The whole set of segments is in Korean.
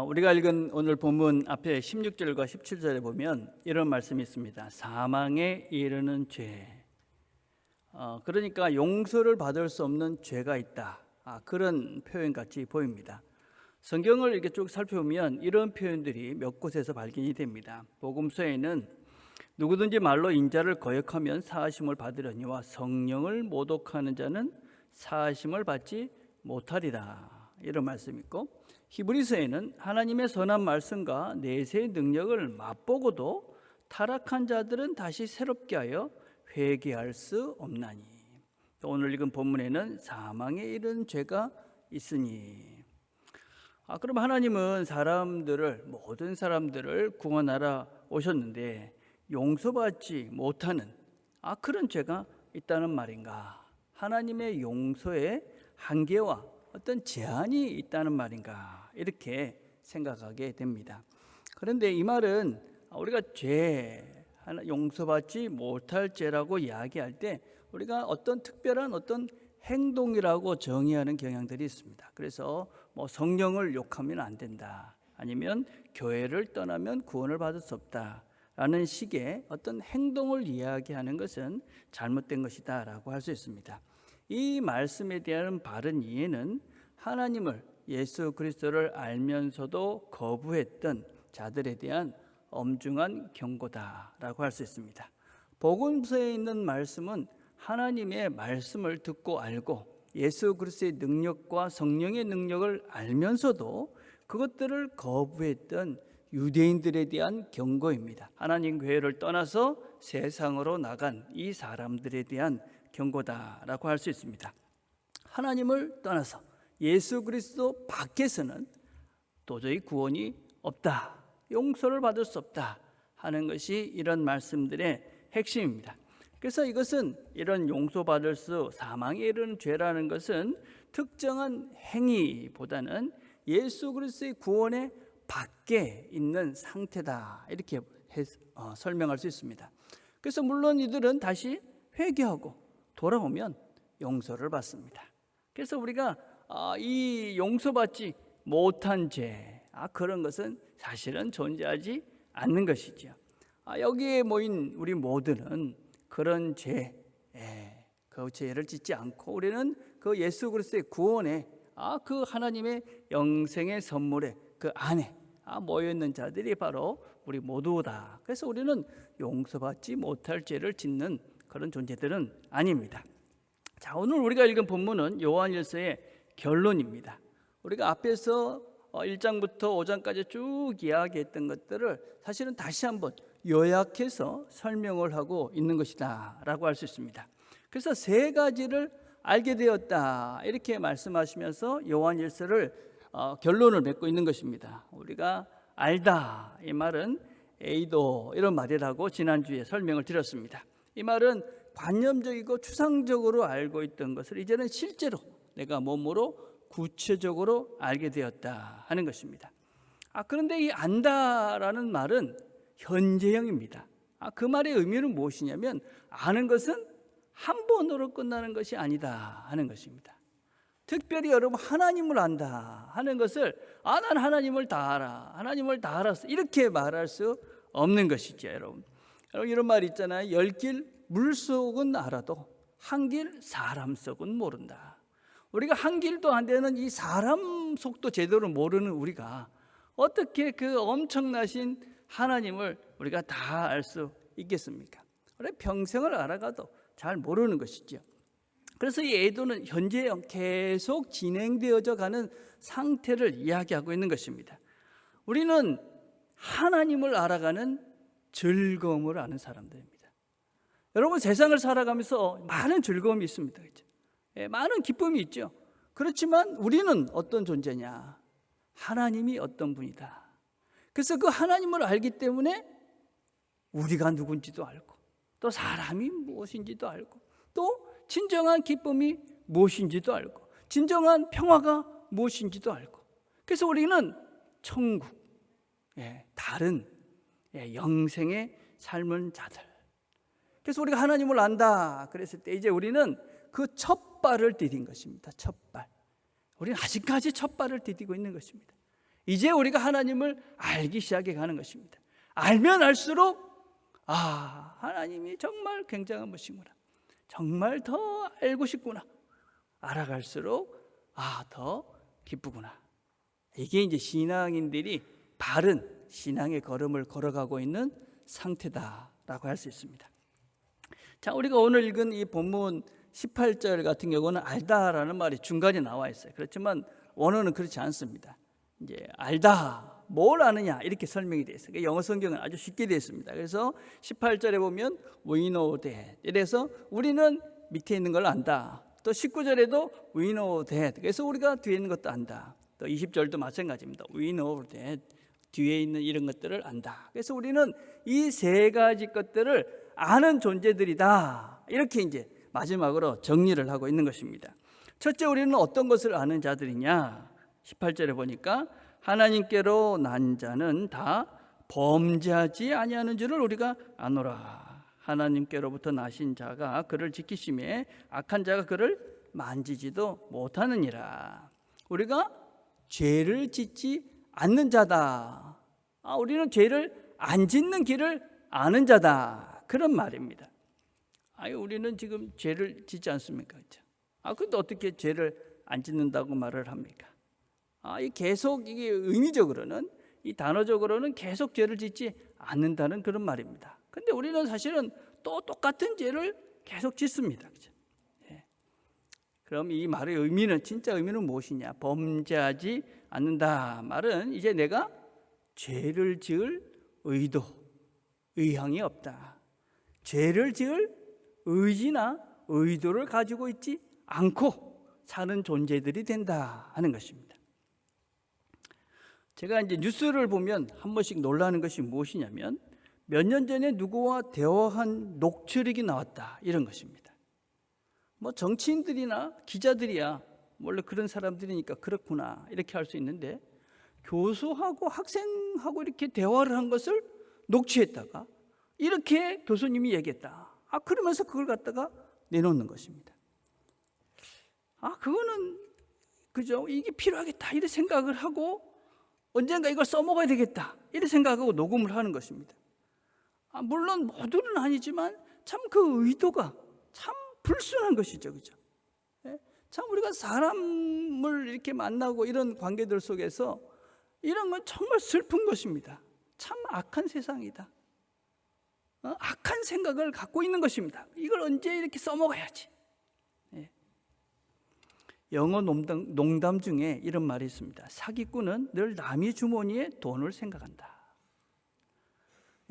우리가 읽은 오늘 본문 앞에 16절과 17절에 보면 이런 말씀이 있습니다. 사망에 이르는 죄. 그러니까 용서를 받을 수 없는 죄가 있다. 그런 표현같이 보입니다. 성경을 이렇게 쭉 살펴보면 이런 표현들이 몇 곳에서 발견이 됩니다. 복음서에는 누구든지 말로 인자를 거역하면 사하심을 받으려니와 성령을 모독하는 자는 사하심을 받지 못하리라. 이런 말씀이 있고, 히브리서에는 하나님의 선한 말씀과 내세의 능력을 맛보고도 타락한 자들은 다시 새롭게 하여 회개할 수 없나니. 오늘 읽은 본문에는 사망에 이른 죄가 있으니. 그럼 하나님은 모든 사람들을 구원하러 오셨는데 용서받지 못하는 그런 죄가 있다는 말인가? 하나님의 용서의 한계와 어떤 제한이 있다는 말인가? 이렇게 생각하게 됩니다. 그런데 이 말은 우리가 용서받지 못할 죄라고 이야기할 때 우리가 어떤 특별한 어떤 행동이라고 정의하는 경향들이 있습니다. 그래서 성령을 욕하면 안 된다, 아니면 교회를 떠나면 구원을 받을 수 없다 라는 식의 어떤 행동을 이야기하는 것은 잘못된 것이다라고 할 수 있습니다. 이 말씀에 대한 바른 이해는 하나님을, 예수 그리스도를 알면서도 거부했던 자들에 대한 엄중한 경고다라고 할 수 있습니다. 복음서에 있는 말씀은 하나님의 말씀을 듣고 알고 예수 그리스도의 능력과 성령의 능력을 알면서도 그것들을 거부했던 유대인들에 대한 경고입니다. 하나님 교회를 떠나서 세상으로 나간 이 사람들에 대한 경고다라고 할 수 있습니다. 하나님을 떠나서 예수 그리스도 밖에서는 도저히 구원이 없다, 용서를 받을 수 없다 하는 것이 이런 말씀들의 핵심입니다. 그래서 이것은 이런 용서받을 수, 사망에 이르는 죄라는 것은 특정한 행위보다는 예수 그리스도의 구원의 밖에 있는 상태다, 이렇게 설명할 수 있습니다. 그래서 물론 이들은 다시 회개하고 돌아오면 용서를 받습니다. 그래서 우리가 이 용서받지 못한 죄, 그런 것은 사실은 존재하지 않는 것이죠. 여기에 모인 우리 모두는 그런 그 죄를 짓지 않고 우리는 그 예수 그리스도의 구원에 그 하나님의 영생의 선물에 그 안에 모여 있는 자들이 바로 우리 모두다. 그래서 우리는 용서받지 못할 죄를 짓는 그런 존재들은 아닙니다. 자, 오늘 우리가 읽은 본문은 요한일서의 결론입니다. 우리가 앞에서 1장부터 5장까지 쭉 이야기했던 것들을 사실은 다시 한번 요약해서 설명을 하고 있는 것이다 라고 할 수 있습니다. 그래서 세 가지를 알게 되었다, 이렇게 말씀하시면서 요한일서를 결론을 맺고 있는 것입니다. 우리가 알다, 이 말은 에이도, 이런 말이라고 지난주에 설명을 드렸습니다. 이 말은 관념적이고 추상적으로 알고 있던 것을 이제는 실제로 내가 몸으로 구체적으로 알게 되었다 하는 것입니다. 그런데 이 안다라는 말은 현재형입니다. 그 말의 의미는 무엇이냐면 아는 것은 한 번으로 끝나는 것이 아니다 하는 것입니다. 특별히 여러분 하나님을 안다 하는 것을 난 하나님을 다 알아, 하나님을 다 알았어, 이렇게 말할 수 없는 것이죠. 여러분 이런 말 있잖아요. 10길 물속은 알아도 한 길 사람 속은 모른다. 우리가 한 길도 안 되는 이 사람 속도 제대로 모르는 우리가 어떻게 그 엄청나신 하나님을 우리가 다 알 수 있겠습니까? 우리 평생을 알아가도 잘 모르는 것이죠. 그래서 이 애도는 현재형, 계속 진행되어져 가는 상태를 이야기하고 있는 것입니다. 우리는 하나님을 알아가는 즐거움을 아는 사람들입니다. 여러분 세상을 살아가면서 많은 즐거움이 있습니다. 그렇죠? 많은 기쁨이 있죠. 그렇지만 우리는 어떤 존재냐? 하나님이 어떤 분이다. 그래서 그 하나님을 알기 때문에 우리가 누군지도 알고, 또 사람이 무엇인지도 알고, 또 진정한 기쁨이 무엇인지도 알고, 진정한 평화가 무엇인지도 알고. 그래서 우리는 천국, 다른 영생의 삶은 자들. 그래서 우리가 하나님을 안다 그랬을 때 이제 우리는 그 첫 발을 디딘 것입니다. 첫 발. 우리는 아직까지 첫 발을 디디고 있는 것입니다. 이제 우리가 하나님을 알기 시작해 가는 것입니다. 알면 알수록 하나님이 정말 굉장한 분이구나, 정말 더 알고 싶구나, 알아갈수록 더 기쁘구나. 이게 이제 신앙인들이 바른 신앙의 걸음을 걸어가고 있는 상태다라고 할 수 있습니다. 자, 우리가 오늘 읽은 이 본문 18절 같은 경우는 알다라는 말이 중간에 나와 있어요. 그렇지만 원어는 그렇지 않습니다. 이제 알다, 뭘 아느냐 이렇게 설명이 되어 있어요. 영어 성경은 아주 쉽게 되어 있습니다. 그래서 18절에 보면 we know that, 이래서 우리는 밑에 있는 걸 안다. 또 19절에도 we know that, 그래서 우리가 뒤에 있는 것도 안다. 또 20절도 마찬가지입니다. we know that, 뒤에 있는 이런 것들을 안다. 그래서 우리는 이 세 가지 것들을 아는 존재들이다, 이렇게 이제 마지막으로 정리를 하고 있는 것입니다. 첫째, 우리는 어떤 것을 아는 자들이냐? 18절에 보니까 하나님께로 난 자는 다 범죄하지 아니하는 줄을 우리가 아노라. 하나님께로부터 나신 자가 그를 지키심에 악한 자가 그를 만지지도 못하느니라. 우리가 죄를 짓지 않는 자다. 우리는 죄를 안 짓는 길을 아는 자다, 그런 말입니다. 우리는 지금 죄를 짓지 않습니까? 근데 어떻게 죄를 안 짓는다고 말을 합니까? 계속 이게 의미적으로는, 이 단어적으로는 계속 죄를 짓지 않는다는 그런 말입니다. 근데 우리는 사실은 또 똑같은 죄를 계속 짓습니다. 그렇죠? 그럼 이 말의 의미는, 진짜 의미는 무엇이냐? 범죄하지 않는다 말은 이제 내가 죄를 지을 의도, 의향이 없다. 죄를 지을 의지나 의도를 가지고 있지 않고 사는 존재들이 된다 하는 것입니다. 제가 이제 뉴스를 보면 한 번씩 놀라는 것이 무엇이냐면, 몇 년 전에 누구와 대화한 녹취록이 나왔다, 이런 것입니다. 정치인들이나 기자들이야 원래 그런 사람들이니까 그렇구나 이렇게 할 수 있는데, 교수하고 학생하고 이렇게 대화를 한 것을 녹취했다가 이렇게 교수님이 얘기했다, 그러면서 그걸 갖다가 내놓는 것입니다. 그거는 그죠, 이게 필요하겠다 이렇게 생각을 하고 언젠가 이걸 써먹어야 되겠다 이렇게 생각하고 녹음을 하는 것입니다. 물론 모두는 아니지만 참 그 의도가 참 불순한 것이죠, 그죠? 참 우리가 사람을 이렇게 만나고 이런 관계들 속에서 이런 건 정말 슬픈 것입니다. 참 악한 세상이다. 악한 생각을 갖고 있는 것입니다. 이걸 언제 이렇게 써먹어야지. 영어 농담 중에 이런 말이 있습니다. 사기꾼은 늘 남의 주머니에 돈을 생각한다.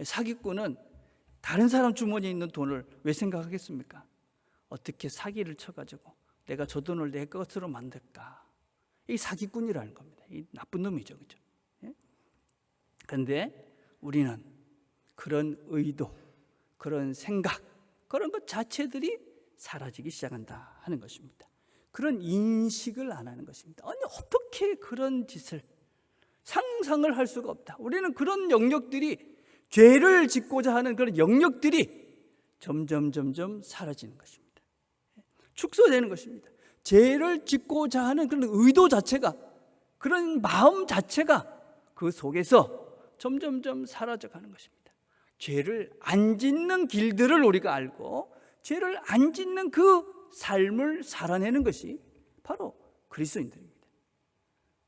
사기꾼은 다른 사람 주머니에 있는 돈을 왜 생각하겠습니까? 어떻게 사기를 쳐가지고 내가 저 돈을 내 것으로 만들까? 이 사기꾼이라는 겁니다. 이 나쁜 놈이죠, 그죠? 그런데 우리는 그런 의도, 그런 생각, 그런 것 자체들이 사라지기 시작한다 하는 것입니다. 그런 인식을 안 하는 것입니다. 아니, 어떻게 그런 짓을, 상상을 할 수가 없다. 우리는 그런 영역들이, 죄를 짓고자 하는 그런 영역들이 점점 사라지는 것입니다. 축소되는 것입니다. 죄를 짓고자 하는 그런 의도 자체가, 그런 마음 자체가 그 속에서 점점 사라져가는 것입니다. 죄를 안 짓는 길들을 우리가 알고 죄를 안 짓는 그 삶을 살아내는 것이 바로 그리스도인들입니다.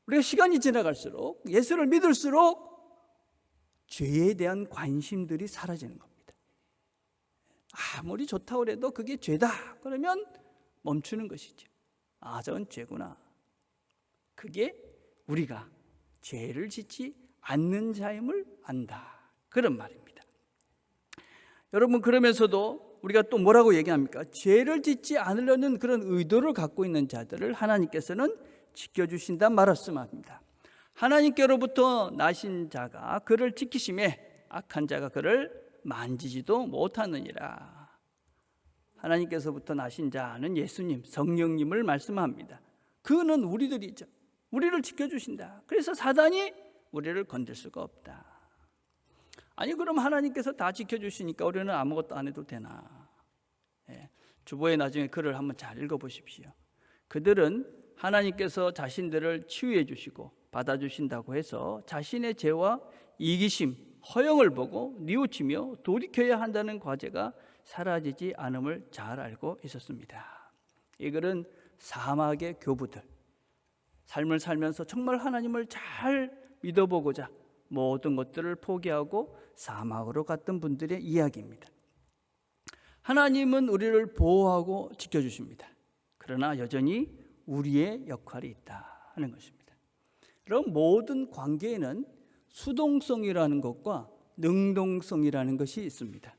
우리가 시간이 지나갈수록, 예수를 믿을수록 죄에 대한 관심들이 사라지는 겁니다. 아무리 좋다고 해도 그게 죄다 그러면 멈추는 것이죠. 저건 죄구나. 그게 우리가 죄를 짓지 않는 자임을 안다, 그런 말입니다. 여러분, 그러면서도 우리가 또 뭐라고 얘기합니까? 죄를 짓지 않으려는 그런 의도를 갖고 있는 자들을 하나님께서는 지켜주신다 말씀합니다. 하나님께로부터 나신 자가 그를 지키심에 악한 자가 그를 만지지도 못하느니라. 하나님께서부터 나신 자는 예수님, 성령님을 말씀합니다. 그는 우리들이죠. 우리를 지켜주신다. 그래서 사단이 우리를 건들 수가 없다. 아니, 그럼 하나님께서 다 지켜주시니까 우리는 아무것도 안 해도 되나? 주보에 나중에 글을 한번 잘 읽어보십시오. 그들은 하나님께서 자신들을 치유해 주시고 받아주신다고 해서 자신의 죄와 이기심, 허영을 보고 뉘우치며 돌이켜야 한다는 과제가 사라지지 않음을 잘 알고 있었습니다. 이 글은 사막의 교부들, 삶을 살면서 정말 하나님을 잘 믿어보고자 모든 것들을 포기하고 사막으로 갔던 분들의 이야기입니다. 하나님은 우리를 보호하고 지켜주십니다. 그러나 여전히 우리의 역할이 있다 하는 것입니다. 그럼 모든 관계에는 수동성이라는 것과 능동성이라는 것이 있습니다.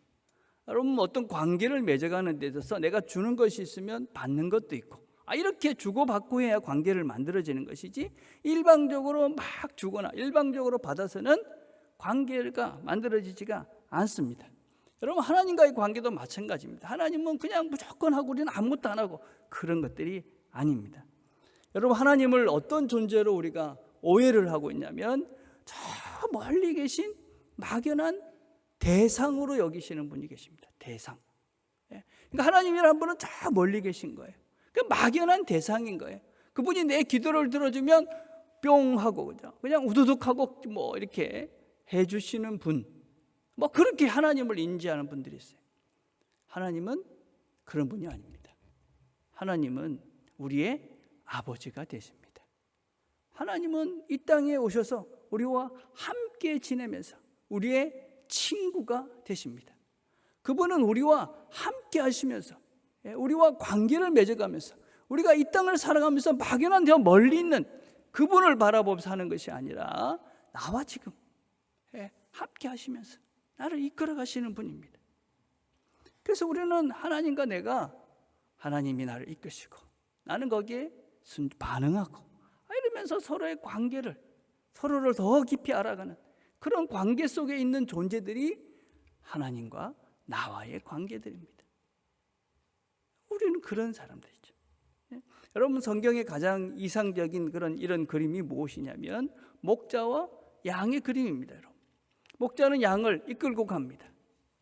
여러분, 어떤 관계를 맺어가는 데 있어서 내가 주는 것이 있으면 받는 것도 있고, 이렇게 주고받고 해야 관계를 만들어지는 것이지, 일방적으로 막 주거나 일방적으로 받아서는 관계가 만들어지지가 않습니다. 여러분, 하나님과의 관계도 마찬가지입니다. 하나님은 그냥 무조건 하고 우리는 아무것도 안 하고, 그런 것들이 아닙니다. 여러분, 하나님을 어떤 존재로 우리가 오해를 하고 있냐면 저 멀리 계신 막연한 대상으로 여기시는 분이 계십니다. 대상. 그러니까 하나님이라는 분은 저 멀리 계신 거예요. 그 막연한 대상인 거예요. 그분이 내 기도를 들어주면 뿅 하고 그냥 우두둑하고 뭐 이렇게 해주시는 분, 뭐 그렇게 하나님을 인지하는 분들이 있어요. 하나님은 그런 분이 아닙니다. 하나님은 우리의 아버지가 되십니다. 하나님은 이 땅에 오셔서 우리와 함께 지내면서 우리의 친구가 되십니다. 그분은 우리와 함께 하시면서 우리와 관계를 맺어가면서 우리가 이 땅을 살아가면서 막연한 저 멀리 있는 그분을 바라보면서 하는 것이 아니라 나와 지금 함께 하시면서 나를 이끌어 가시는 분입니다. 그래서 우리는 하나님과 내가, 하나님이 나를 이끄시고 나는 거기에 반응하고 이러면서 서로의 관계를, 서로를 더 깊이 알아가는 그런 관계 속에 있는 존재들이 하나님과 나와의 관계들입니다. 우리는 그런 사람들이죠. 여러분, 성경의 가장 이상적인 이런 그림이 무엇이냐면 목자와 양의 그림입니다. 여러분, 목자는 양을 이끌고 갑니다.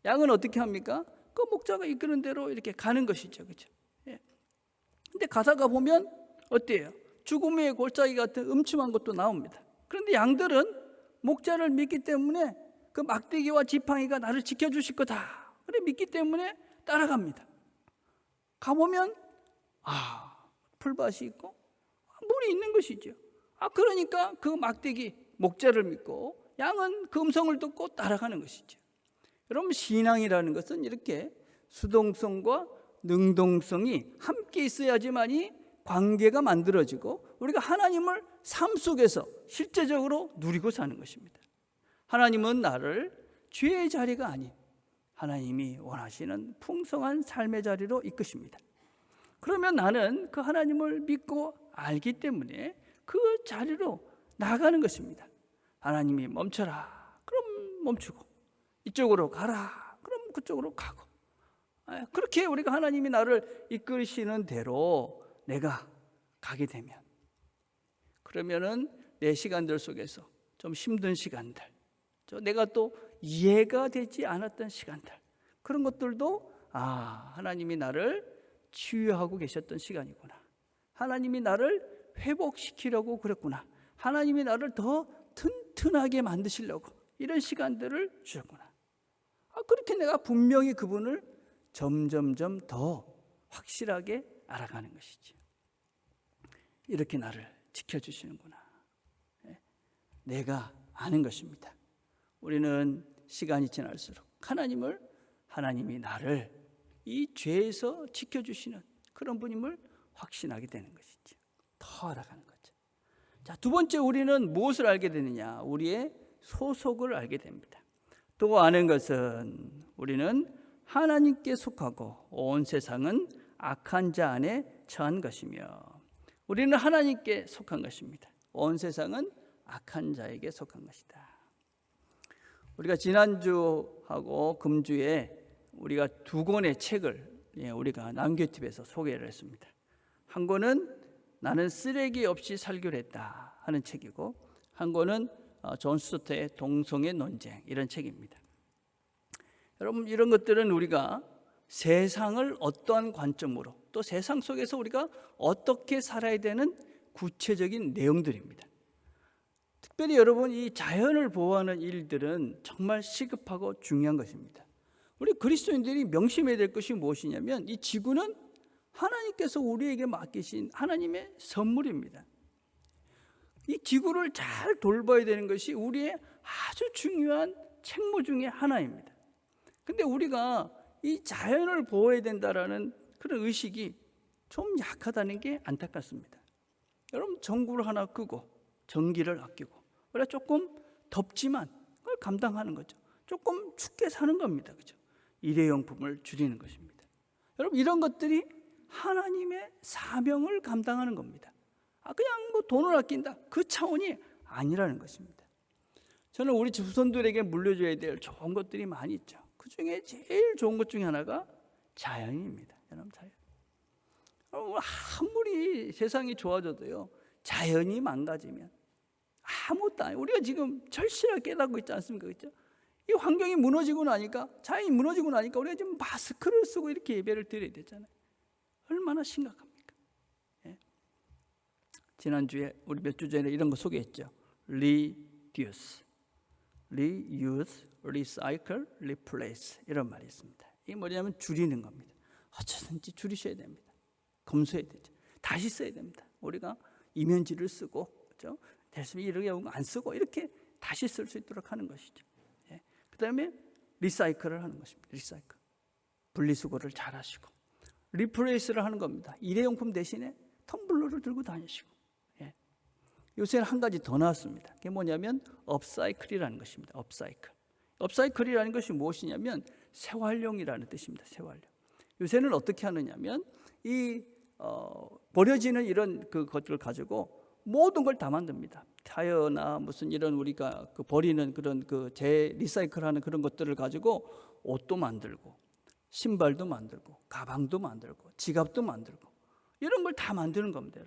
양은 어떻게 합니까? 그 목자가 이끄는 대로 이렇게 가는 것이죠, 그렇죠? 근데 가다가 보면 어때요? 죽음의 골짜기 같은 음침한 것도 나옵니다. 그런데 양들은 목자를 믿기 때문에 그 막대기와 지팡이가 나를 지켜주실 거다, 그래 믿기 때문에 따라갑니다. 가보면 풀밭이 있고 물이 있는 것이죠. 그러니까 그 막대기 목자를 믿고 양은 그 음성을 듣고 따라가는 것이죠. 여러분, 신앙이라는 것은 이렇게 수동성과 능동성이 함께 있어야지만이 관계가 만들어지고 우리가 하나님을 삶 속에서 실제적으로 누리고 사는 것입니다. 하나님은 나를 죄의 자리가 아닌 하나님이 원하시는 풍성한 삶의 자리로 이끄십니다. 그러면 나는 그 하나님을 믿고 알기 때문에 그 자리로 나가는 것입니다. 하나님이 멈춰라, 그럼 멈추고, 이쪽으로 가라, 그럼 그쪽으로 가고, 그렇게 우리가 하나님이 나를 이끄시는 대로 내가 가게 되면, 그러면은 내 시간들 속에서 좀 힘든 시간들, 내가 또 이해가 되지 않았던 시간들, 그런 것들도 하나님이 나를 치유하고 계셨던 시간이구나, 하나님이 나를 회복시키려고 그랬구나, 하나님이 나를 더 튼튼하게 만드시려고 이런 시간들을 주셨구나. 그렇게 내가 분명히 그분을 점점점 더 확실하게 알아가는 것이지. 이렇게 나를 지켜주시는구나, 내가 아는 것입니다. 우리는 시간이 지날수록 하나님이 나를 이 죄에서 지켜주시는 그런 분임을 확신하게 되는 것이죠. 더 알아가는 거죠. 자, 두 번째, 우리는 무엇을 알게 되느냐? 우리의 소속을 알게 됩니다. 또 아는 것은 우리는 하나님께 속하고 온 세상은 악한 자 안에 처한 것이며, 우리는 하나님께 속한 것입니다. 온 세상은 악한 자에게 속한 것이다. 우리가 지난주하고 금주에 우리가 두 권의 책을 우리가 남교팁에서 소개를 했습니다. 한 권은 나는 쓰레기 없이 살기로 했다 하는 책이고, 한 권은 존 스토트의 동성애 논쟁, 이런 책입니다. 여러분, 이런 것들은 우리가 세상을 어떠한 관점으로, 또 세상 속에서 우리가 어떻게 살아야 되는 구체적인 내용들입니다. 특별히 여러분, 이 자연을 보호하는 일들은 정말 시급하고 중요한 것입니다. 우리 그리스도인들이 명심해야 될 것이 무엇이냐면, 이 지구는 하나님께서 우리에게 맡기신 하나님의 선물입니다. 이 지구를 잘 돌봐야 되는 것이 우리의 아주 중요한 책무 중에 하나입니다. 근데 우리가 이 자연을 보호해야 된다라는 그런 의식이 좀 약하다는 게 안타깝습니다. 여러분, 전구를 하나 끄고 전기를 아끼고, 그래 조금 덥지만 그걸 감당하는 거죠. 조금 춥게 사는 겁니다. 그죠? 일회용품을 줄이는 것입니다. 여러분, 이런 것들이 하나님의 사명을 감당하는 겁니다. 그냥 뭐 돈을 아낀다, 그 차원이 아니라는 것입니다. 저는 우리 후손들에게 물려줘야 될 좋은 것들이 많이 있죠. 그 중에 제일 좋은 것 중에 하나가 자연입니다. 여러분, 자연. 아무리 세상이 좋아져도요, 자연이 망가지면 아무것도 아니에요. 우리가 지금 절실하게 깨닫고 있지 않습니까? 그렇죠? 이 환경이 무너지고 나니까, 자연이 무너지고 나니까 우리가 지금 마스크를 쓰고 이렇게 예배를 드려야 되잖아요. 얼마나 심각합니까? 예? 지난주에 우리 몇 주 전에 이런 거 소개했죠. Reduce, Reuse, Recycle, Replace, 이런 말이 있습니다. 이게 뭐냐면 줄이는 겁니다. 어쩌든지 줄이셔야 됩니다. 검소해야 되죠. 다시 써야 됩니다. 우리가 이면지를 쓰고, 그렇죠? 대신에 이런 경우 안 쓰고 이렇게 다시 쓸 수 있도록 하는 것이죠. 예. 그다음에 리사이클을 하는 것입니다. 리사이클, 분리수거를 잘 하시고, 리플레이스를 하는 겁니다. 일회용품 대신에 텀블러를 들고 다니시고. 예. 요새는 한 가지 더 나왔습니다. 그게 뭐냐면 업사이클이라는 것입니다. 업사이클. 업사이클이라는 것이 무엇이냐면 재활용이라는 뜻입니다. 재활용. 요새는 어떻게 하느냐면 이 버려지는 이런 그 것들을 가지고 모든 걸 다 만듭니다. 타이어나 무슨 이런 우리가 그 버리는 그런 그 리사이클하는 그런 것들을 가지고 옷도 만들고, 신발도 만들고, 가방도 만들고, 지갑도 만들고, 이런 걸 다 만드는 겁니다.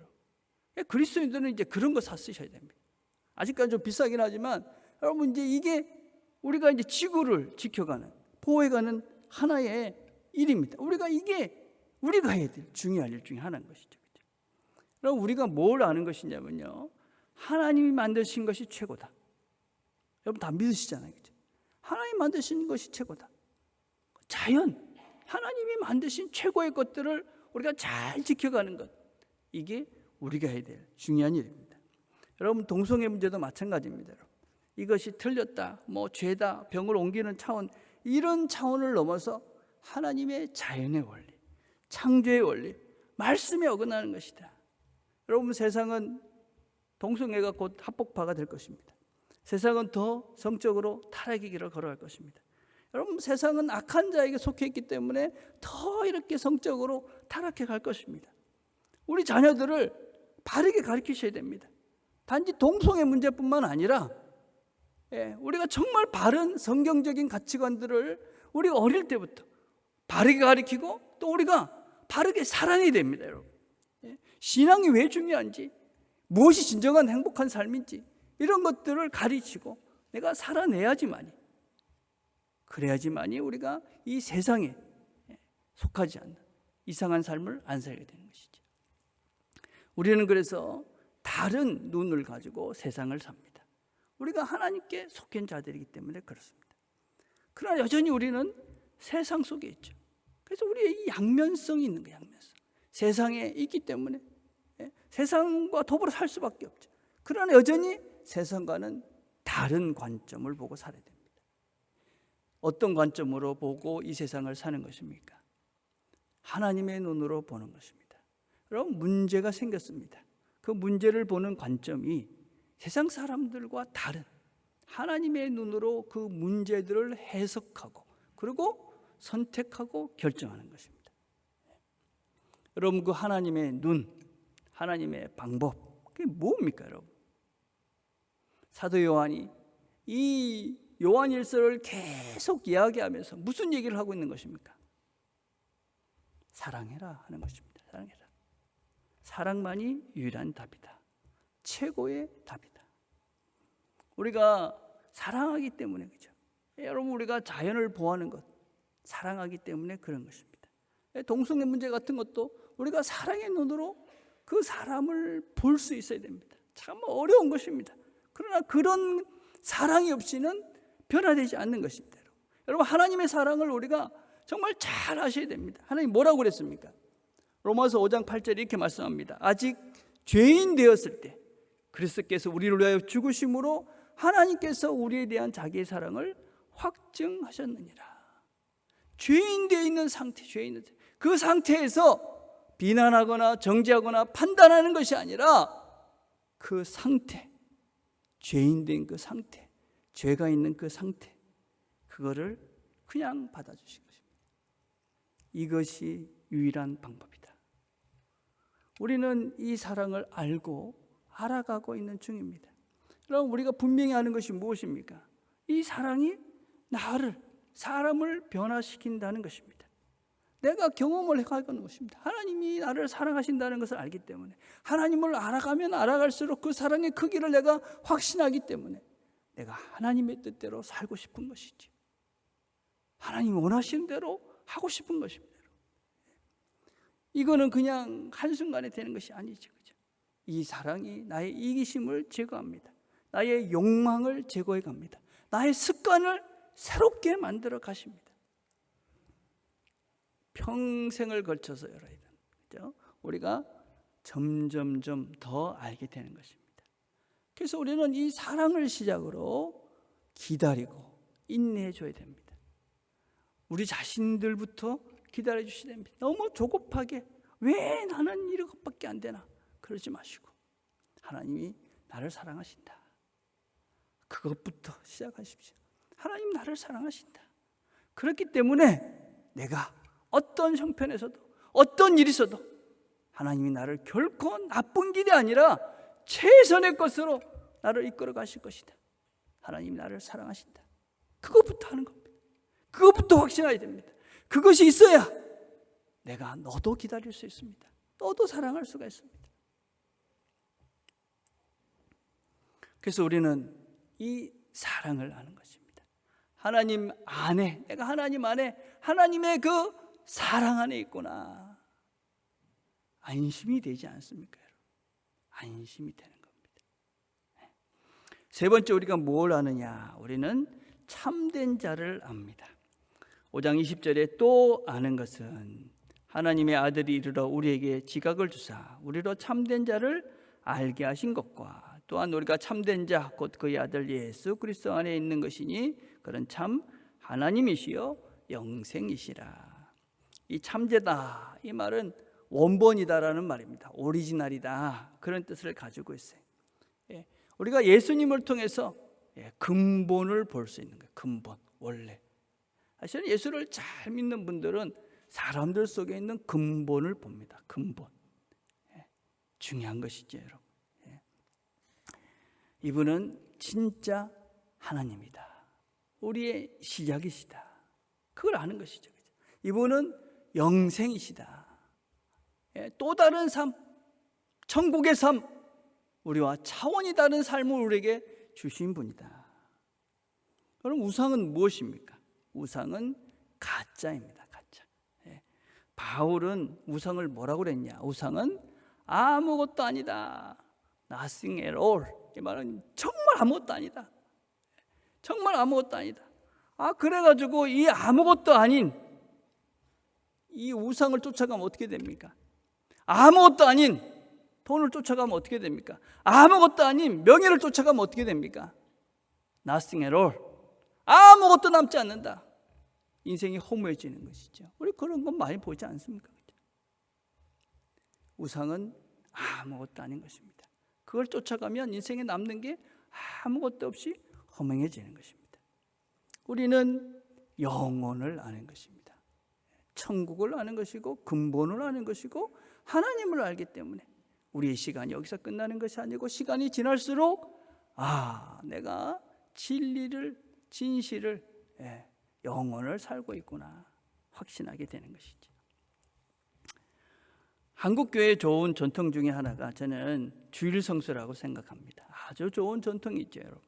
그리스도인들은 이제 그런 거 사 쓰셔야 됩니다. 아직까지 좀 비싸긴 하지만 여러분, 이제 이게 우리가 이제 지구를 지켜가는, 보호해가는 하나의 일입니다. 이게 우리가 해야 될 중요한 일 중에 하나인 것이죠. 그럼 우리가 뭘 아는 것이냐면요, 하나님이 만드신 것이 최고다. 여러분 다 믿으시잖아요. 그렇죠? 하나님 만드신 것이 최고다. 자연, 하나님이 만드신 최고의 것들을 우리가 잘 지켜가는 것, 이게 우리가 해야 될 중요한 일입니다. 여러분, 동성애 문제도 마찬가지입니다. 여러분. 이것이 틀렸다, 뭐 죄다, 병을 옮기는 차원, 이런 차원을 넘어서 하나님의 자연의 원리, 창조의 원리, 말씀에 어긋나는 것이다. 여러분, 세상은 동성애가 곧 합법화가 될 것입니다. 세상은 더 성적으로 타락의 길을 걸어갈 것입니다. 여러분, 세상은 악한 자에게 속해 있기 때문에 더 이렇게 성적으로 타락해 갈 것입니다. 우리 자녀들을 바르게 가르치셔야 됩니다. 단지 동성애 문제뿐만 아니라 우리가 정말 바른 성경적인 가치관들을 우리가 어릴 때부터 바르게 가르치고, 또 우리가 바르게 살아내야 됩니다. 여러분, 신앙이 왜 중요한지, 무엇이 진정한 행복한 삶인지, 이런 것들을 가르치고 내가 살아내야지만이, 그래야지만이 우리가 이 세상에 속하지 않는 이상한 삶을 안 살게 되는 것이죠. 우리는 그래서 다른 눈을 가지고 세상을 삽니다. 우리가 하나님께 속한 자들이기 때문에 그렇습니다. 그러나 여전히 우리는 세상 속에 있죠. 그래서 우리의 이 양면성이 있는 거예요. 양면성. 세상에 있기 때문에 세상과 더불어 살 수밖에 없죠. 그러나 여전히 세상과는 다른 관점을 보고 살아야 됩니다. 어떤 관점으로 보고 이 세상을 사는 것입니까? 하나님의 눈으로 보는 것입니다. 여러분, 문제가 생겼습니다. 그 문제를 보는 관점이 세상 사람들과 다른 하나님의 눈으로 그 문제들을 해석하고, 그리고 선택하고 결정하는 것입니다. 여러분, 그 하나님의 눈, 하나님의 방법, 그게 뭡니까? 여러분, 사도 요한이 이 요한일서를 계속 이야기하면서 무슨 얘기를 하고 있는 것입니까? 사랑해라 하는 것입니다. 사랑해라. 사랑만이 유일한 답이다. 최고의 답이다. 우리가 사랑하기 때문에, 그죠? 여러분, 우리가 자연을 보호하는 것, 사랑하기 때문에 그런 것입니다. 동성애 문제 같은 것도 우리가 사랑의 눈으로 그 사람을 볼 수 있어야 됩니다. 참 어려운 것입니다. 그러나 그런 사랑이 없이는 변화되지 않는 것입니다. 여러분, 하나님의 사랑을 우리가 정말 잘 아셔야 됩니다. 하나님 뭐라고 그랬습니까? 로마서 5장 8절에 이렇게 말씀합니다. 아직 죄인 되었을 때 그리스도께서 우리를 위하여 죽으심으로 하나님께서 우리에 대한 자기의 사랑을 확증하셨느니라. 죄인 되어 있는 상태, 그 상태에서 비난하거나 정죄하거나 판단하는 것이 아니라 그 상태, 죄인 된 그 상태, 죄가 있는 그 상태, 그거를 그냥 받아주신 것입니다. 이것이 유일한 방법이다. 우리는 이 사랑을 알고 알아가고 있는 중입니다. 그럼 우리가 분명히 아는 것이 무엇입니까? 이 사랑이 사람을 변화시킨다는 것입니다. 내가 경험을 해가는 것입니다. 하나님이 나를 사랑하신다는 것을 알기 때문에, 하나님을 알아가면 알아갈수록 그 사랑의 크기를 내가 확신하기 때문에 내가 하나님의 뜻대로 살고 싶은 것이지, 하나님이 원하시는 대로 하고 싶은 것입니다. 이거는 그냥 한순간에 되는 것이 아니죠. 그죠? 이 사랑이 나의 이기심을 제거합니다. 나의 욕망을 제거해 갑니다. 나의 습관을 새롭게 만들어 가십니다. 평생을 걸쳐서 여러분, 우리가 점점점 더 알게 되는 것입니다. 그래서 우리는 이 사랑을 시작으로 기다리고 인내해 줘야 됩니다. 우리 자신들부터 기다려 주셔야 됩니다. 너무 조급하게 왜 나는 이것밖에 안 되나 그러지 마시고, 하나님이 나를 사랑하신다, 그것부터 시작하십시오. 하나님 나를 사랑하신다. 그렇기 때문에 내가 어떤 형편에서도 어떤 일이 있어도 하나님이 나를 결코 나쁜 길이 아니라 최선의 것으로 나를 이끌어 가실 것이다. 하나님이 나를 사랑하신다. 그것부터 하는 겁니다. 그것부터 확신해야 됩니다. 그것이 있어야 내가 너도 기다릴 수 있습니다. 너도 사랑할 수가 있습니다. 그래서 우리는 이 사랑을 아는 것입니다. 하나님 안에, 내가 하나님 안에, 하나님의 그 사랑 안에 있구나. 안심이 되지 않습니까, 여러분? 안심이 되는 겁니다. 세 번째, 우리가 뭘 아느냐? 우리는 참된 자를 압니다. 5장 20절에 또 아는 것은 하나님의 아들이 이르러 우리에게 지각을 주사 우리로 참된 자를 알게 하신 것과 또한 우리가 참된 자 곧 그의 아들 예수 그리스도 안에 있는 것이니 그는 참 하나님이시요 영생이시라. 이 참되다, 이 말은 원본이다라는 말입니다. 오리지널이다, 그런 뜻을 가지고 있어요. 우리가 예수님을 통해서 근본을 볼 수 있는 거예요. 근본, 원래. 사실은 예수를 잘 믿는 분들은 사람들 속에 있는 근본을 봅니다. 근본. 중요한 것이죠, 여러분. 이분은 진짜 하나님이다. 우리의 시작이시다. 그걸 아는 것이죠. 이분은 영생이시다. 또 다른 삶, 천국의 삶, 우리와 차원이 다른 삶을 우리에게 주신 분이다. 그럼 우상은 무엇입니까? 우상은 가짜입니다. 가짜. 바울은 우상을 뭐라고 그랬냐? 우상은 아무것도 아니다. Nothing at all. 이 말은 정말 아무것도 아니다. 정말 아무것도 아니다. 그래가지고 이 아무것도 아닌 이 우상을 쫓아가면 어떻게 됩니까? 아무것도 아닌 돈을 쫓아가면 어떻게 됩니까? 아무것도 아닌 명예를 쫓아가면 어떻게 됩니까? Nothing at all. 아무것도 남지 않는다. 인생이 허무해지는 것이죠. 우리 그런 건 많이 보지 않습니까? 우상은 아무것도 아닌 것입니다. 그걸 쫓아가면 인생에 남는 게 아무것도 없이 허망해지는 것입니다. 우리는 영혼을 아는 것입니다. 천국을 아는 것이고 근본을 아는 것이고 하나님을 알기 때문에 우리의 시간이 여기서 끝나는 것이 아니고 시간이 지날수록 내가 진리를, 진실을, 영혼을 살고 있구나 확신하게 되는 것이죠. 한국 교회의 좋은 전통 중에 하나가 저는 주일 성수라고 생각합니다. 아주 좋은 전통이죠, 여러분.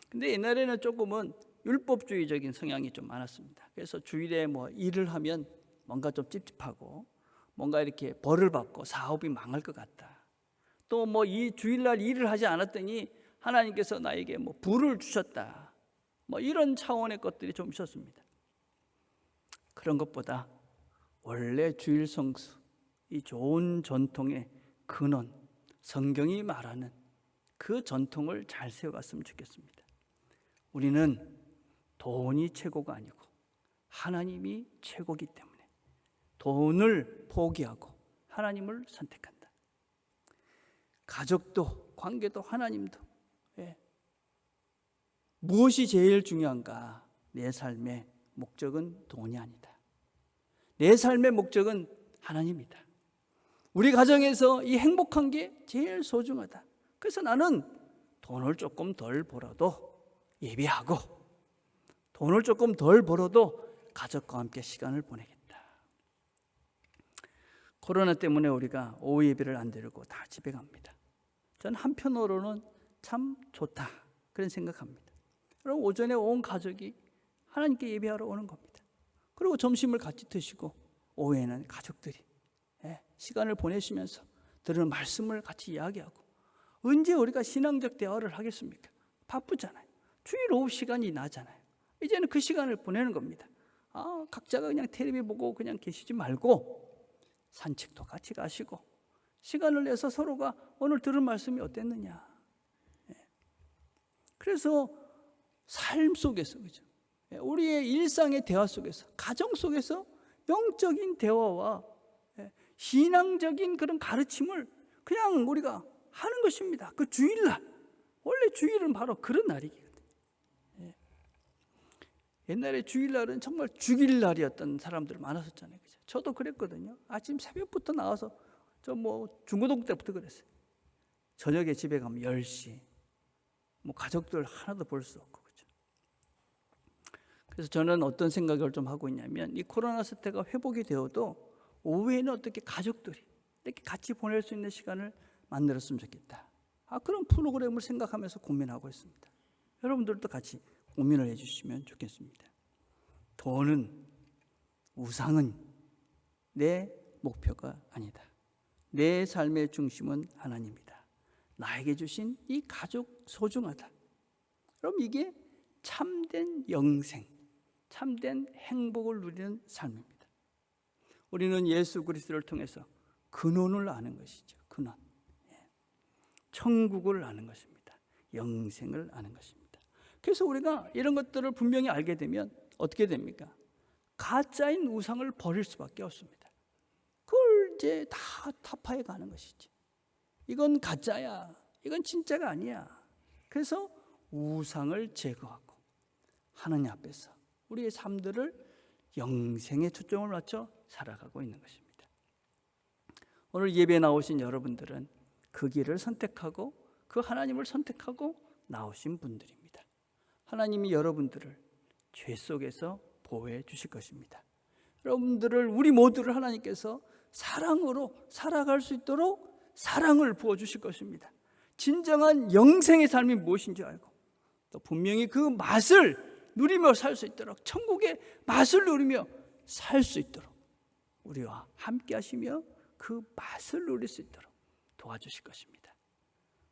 근데 옛날에는 조금은 율법주의적인 성향이 좀 많았습니다. 그래서 주일에 일을 하면 뭔가 좀 찝찝하고 뭔가 이렇게 벌을 받고 사업이 망할 것 같다. 또 이 주일날 일을 하지 않았더니 하나님께서 나에게 뭐 부를 주셨다, 뭐 이런 차원의 것들이 좀 있었습니다. 그런 것보다 원래 주일 성수, 이 좋은 전통의 근원, 성경이 말하는 그 전통을 잘 세워갔으면 좋겠습니다. 우리는 돈이 최고가 아니고 하나님이 최고이기 때문에 돈을 포기하고 하나님을 선택한다. 가족도, 관계도, 하나님도. 무엇이 제일 중요한가? 내 삶의 목적은 돈이 아니다. 내 삶의 목적은 하나님이다. 우리 가정에서 이 행복한 게 제일 소중하다. 그래서 나는 돈을 조금 덜 벌어도 예배하고, 돈을 조금 덜 벌어도 가족과 함께 시간을 보내겠다. 코로나 때문에 우리가 오후 예배를 안 드리고 다 집에 갑니다. 저는 한편으로는 참 좋다, 그런 생각합니다. 그럼 오전에 온 가족이 하나님께 예배하러 오는 겁니다. 그리고 점심을 같이 드시고 오후에는 가족들이 시간을 보내시면서 들은 말씀을 같이 이야기하고. 언제 우리가 신앙적 대화를 하겠습니까? 바쁘잖아요. 주일 오후 시간이 나잖아요. 이제는 그 시간을 보내는 겁니다. 각자가 그냥 텔레비 보고 그냥 계시지 말고 산책도 같이 가시고 시간을 내서 서로가 오늘 들은 말씀이 어땠느냐. 그래서 삶 속에서, 그죠? 우리의 일상의 대화 속에서, 가정 속에서 영적인 대화와 신앙적인 그런 가르침을 그냥 우리가 하는 것입니다. 그 주일날, 원래 주일은 바로 그런 날이거든요. 옛날에 주일날은 정말 죽일 날이었던 사람들 많았었잖아요. 그죠? 저도 그랬거든요. 아침 새벽부터 나와서 저 중고등 때부터 그랬어요. 저녁에 집에 가면 10시, 가족들 하나도 볼 수 없고. 그죠? 그래서 저는 어떤 생각을 좀 하고 있냐면, 이 코로나 사태가 회복이 되어도 오후에는 어떻게 가족들이 이렇게 같이 보낼 수 있는 시간을 만들었으면 좋겠다. 그런 프로그램을 생각하면서 고민하고 있습니다. 여러분들도 같이 고민을 해주시면 좋겠습니다. 돈은, 우상은 내 목표가 아니다. 내 삶의 중심은 하나님이다. 나에게 주신 이 가족 소중하다. 그럼 이게 참된 영생, 참된 행복을 누리는 삶입니다. 우리는 예수 그리스도를 통해서 근원을 아는 것이죠. 근원. 천국을 아는 것입니다. 영생을 아는 것입니다. 그래서 우리가 이런 것들을 분명히 알게 되면 어떻게 됩니까? 가짜인 우상을 버릴 수밖에 없습니다. 그걸 이제 다 타파해 가는 것이지. 이건 가짜야, 이건 진짜가 아니야. 그래서 우상을 제거하고 하나님 앞에서 우리의 삶들을 영생에 초점을 맞춰 살아가고 있는 것입니다. 오늘 예배에 나오신 여러분들은 그 길을 선택하고 그 하나님을 선택하고 나오신 분들입니다. 하나님이 여러분들을 죄 속에서 보호해 주실 것입니다. 여러분들을, 우리 모두를 하나님께서 사랑으로 살아갈 수 있도록 사랑을 부어주실 것입니다. 진정한 영생의 삶이 무엇인지 알고 또 분명히 그 맛을 누리며 살 수 있도록, 천국의 맛을 누리며 살 수 있도록 우리와 함께 하시며 그 맛을 누릴 수 있도록 도와주실 것입니다.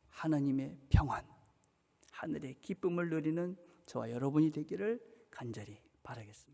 하나님의 평안, 하늘의 기쁨을 누리는 저와 여러분이 되기를 간절히 바라겠습니다.